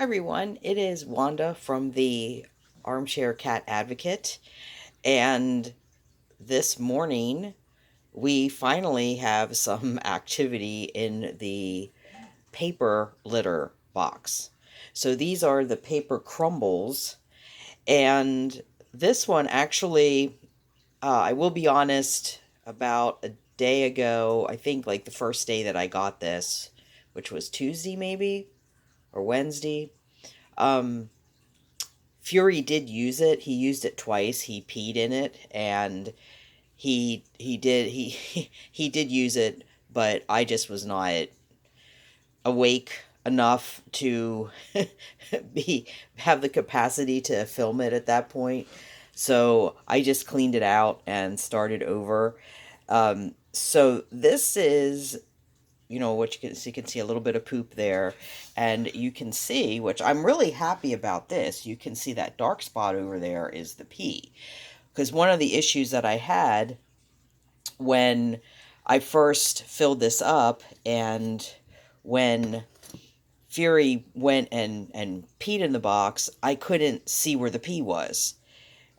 Everyone, it is Wanda from the Armchair Cat Advocate, and this morning we finally have some activity in the paper litter box. So these are the paper crumbles, and this one actually, I will be honest, about a day ago, I think like the first day that I got this, which was Tuesday maybe, or Wednesday. Um, Fury did use it. He used it twice. He peed in it, and he did use it, but I just was not awake enough to be have the capacity to film it at that point. So I just cleaned it out and started over. So this is, what you can see. You can see a little bit of poop there, and you can see, which I'm really happy about this, you can see that dark spot over there is the pee. Because one of the issues that I had when I first filled this up, and when Fury went and peed in the box, I couldn't see where the pee was.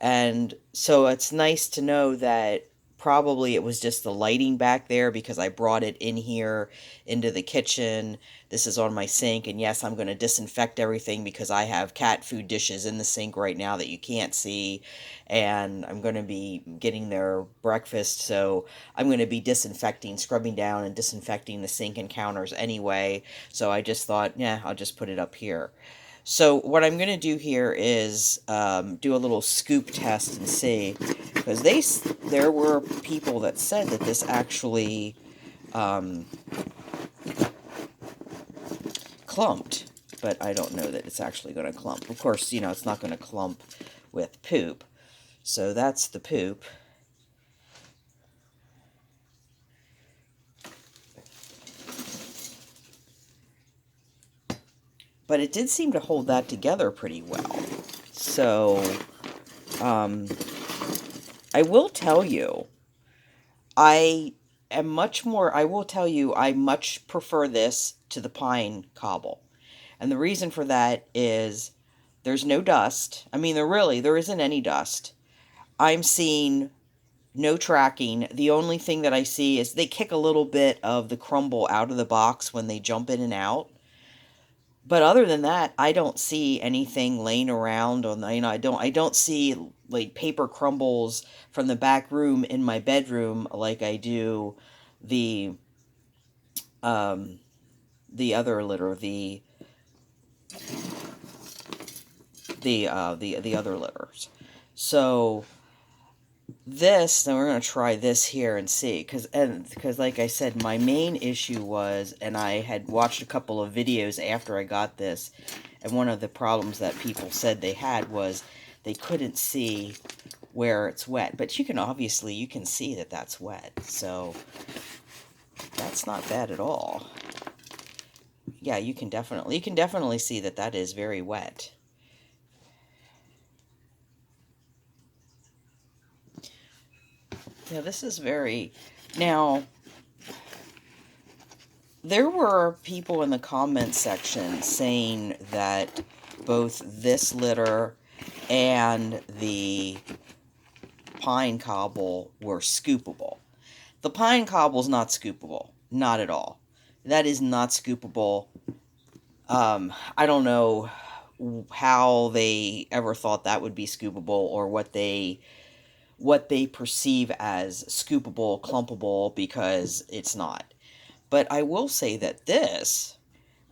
And so it's nice to know that probably it was just the lighting back there because I brought it in here into the kitchen. This is on my sink, and yes, I'm going to disinfect everything because I have cat food dishes in the sink right now that you can't see, and I'm going to be getting their breakfast, so I'm going to be disinfecting, scrubbing down and disinfecting the sink and counters anyway. So I just thought, yeah, I'll just put it up here. So what I'm going to do here is do a little scoop test and see, because there were people that said that this actually clumped, but I don't know that it's actually going to clump. Of course, it's not going to clump with poop. So that's the poop. But it did seem to hold that together pretty well. So, I will tell you, I will tell you, I much prefer this to the pine cobble. And the reason for that is there's no dust. I mean, there isn't any dust. I'm seeing no tracking. The only thing that I see is they kick a little bit of the crumble out of the box when they jump in and out. But other than that, I don't see anything laying around on the, I don't see like paper crumbles from the back room in my bedroom like I do the um the other litter, the other litters. So then we're going to try this here and see, because like I said, my main issue was, and I had watched a couple of videos after I got this, and one of the problems that people said they had was they couldn't see where it's wet, but you can see that that's wet, so that's not bad at all. Yeah, you can definitely see that that is very wet. Yeah, this is very, now there were people in the comments section saying that both this litter and the pine cobble were scoopable. The pine cobble's not scoopable. Not at all. That is not scoopable. I don't know how they ever thought that would be scoopable, or what they perceive as scoopable, clumpable, because it's not. But I will say that this,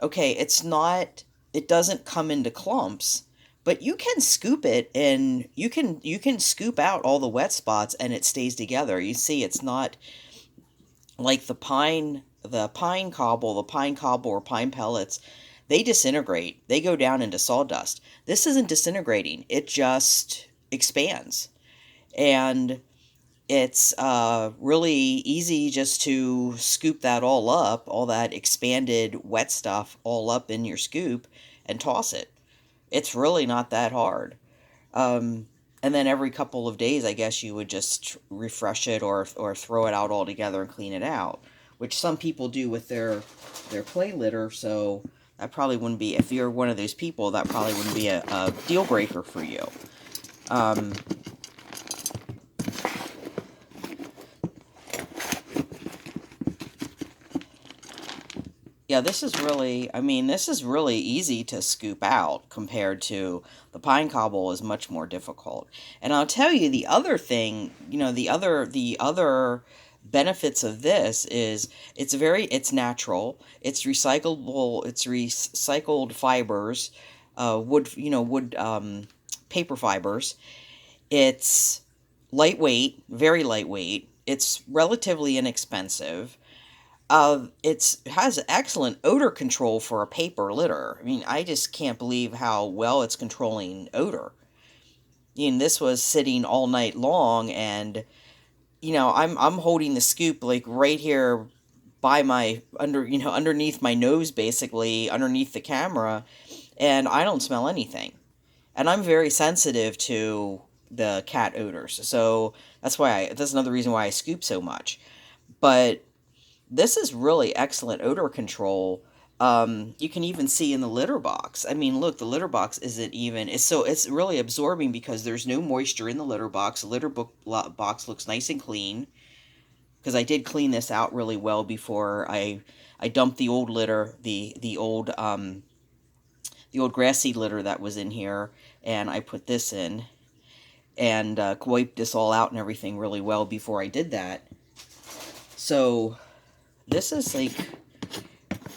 okay, it doesn't come into clumps, but you can scoop it, and you can scoop out all the wet spots and it stays together. You see, it's not like the pine cobble or pine pellets. They disintegrate. They go down into sawdust. This isn't disintegrating. It just expands. And it's really easy just to scoop that all up, all that expanded wet stuff all up in your scoop, and toss it. It's really not that hard. Um, and then every couple of days, I guess you would just refresh it, or throw it out altogether and clean it out, which some people do with their play litter. So that probably wouldn't be, if you're one of those people, that probably wouldn't be a deal breaker for you. Um, Yeah, this is really, I mean, this is really easy to scoop out compared to the pine cobble is much more difficult. And I'll tell you the other thing, the other benefits of this is it's natural, it's recyclable, it's recycled fibers, wood, paper fibers. It's lightweight, very lightweight. It's relatively inexpensive. It has excellent odor control for a paper litter. I mean, I just can't believe how well it's controlling odor. This was sitting all night long, and I'm holding the scoop like right here by my underneath my nose, basically underneath the camera, and I don't smell anything. And I'm very sensitive to the cat odors, so that's another reason why I scoop so much. But this is really excellent odor control. You can even see in the litter box. I mean, look, the litter box isn't even. It's really absorbing because there's no moisture in the litter box. The box looks nice and clean because I did clean this out really well before I dumped the old litter, the old grass seed litter that was in here, and I put this in and wiped this all out and everything really well before I did that. So this is like,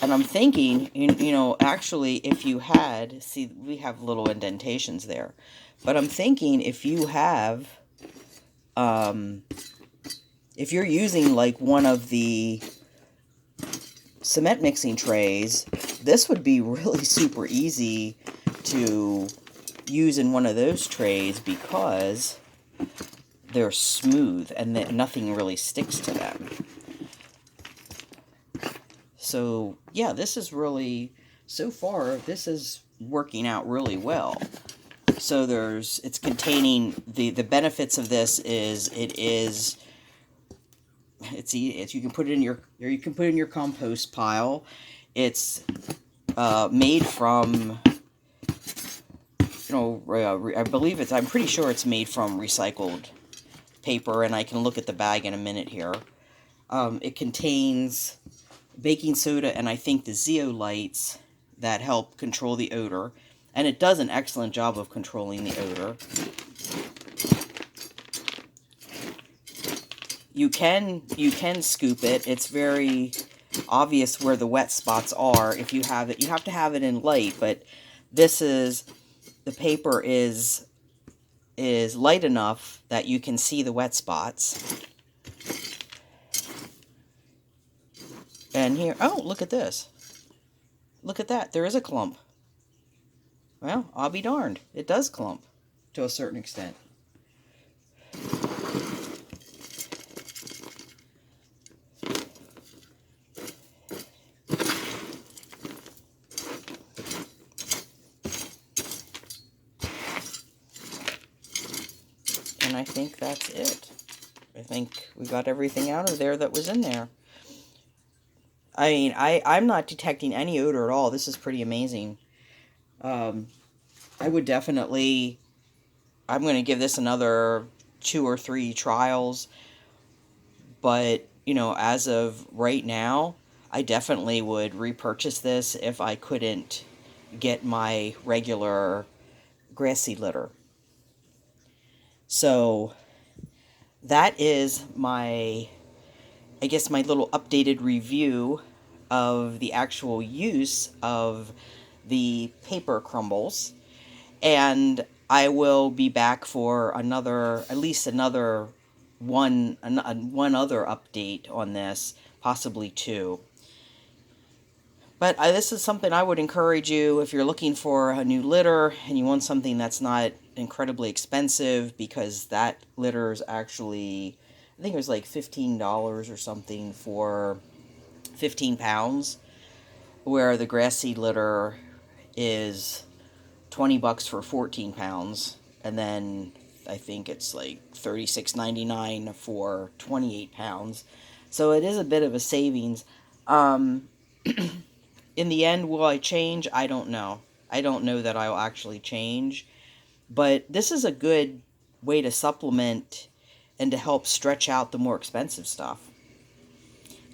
and I'm thinking, actually, if you had, see, we have little indentations there, but I'm thinking if you have, if you're using like one of the cement mixing trays, this would be really super easy to use in one of those trays because they're smooth and nothing really sticks to them. So, yeah, this is really, so far, this is working out really well. So it's containing, the benefits of this is, you can put it in your compost pile. It's made from, I believe I'm pretty sure it's made from recycled paper, and I can look at the bag in a minute here. It contains baking soda and I think the zeolites that help control the odor, and it does an excellent job of controlling the odor. You can scoop it. It's very obvious where the wet spots are. If you have it, you have to have it in light, but the paper is light enough that you can see the wet spots. And here, oh, look at this. Look at that. There is a clump. Well, I'll be darned. It does clump to a certain extent. And I think that's it. I think we got everything out of there that was in there. I mean, I'm not detecting any odor at all. This is pretty amazing. I would definitely, I'm going to give this another 2 or 3 trials. But, as of right now, I definitely would repurchase this if I couldn't get my regular grass seed litter. So, that is my little updated review of the actual use of the paper crumbles. And I will be back for at least another one other update on this, possibly 2. But this is something I would encourage you if you're looking for a new litter and you want something that's not incredibly expensive, because that litter is actually, I think it was like $15 or something for 15 pounds, where the grass seed litter is $20 for 14 pounds, and then I think it's like $36.99 for 28 pounds. So it is a bit of a savings. In the end, will I change? I don't know. I don't know that I'll actually change. But this is a good way to supplement and to help stretch out the more expensive stuff.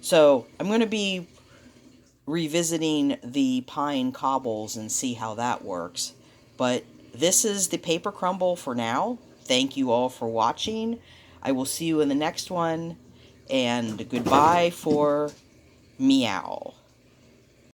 So I'm going to be revisiting the pine cobbles and see how that works. But this is the paper crumble for now. Thank you all for watching. I will see you in the next one. And goodbye for meow.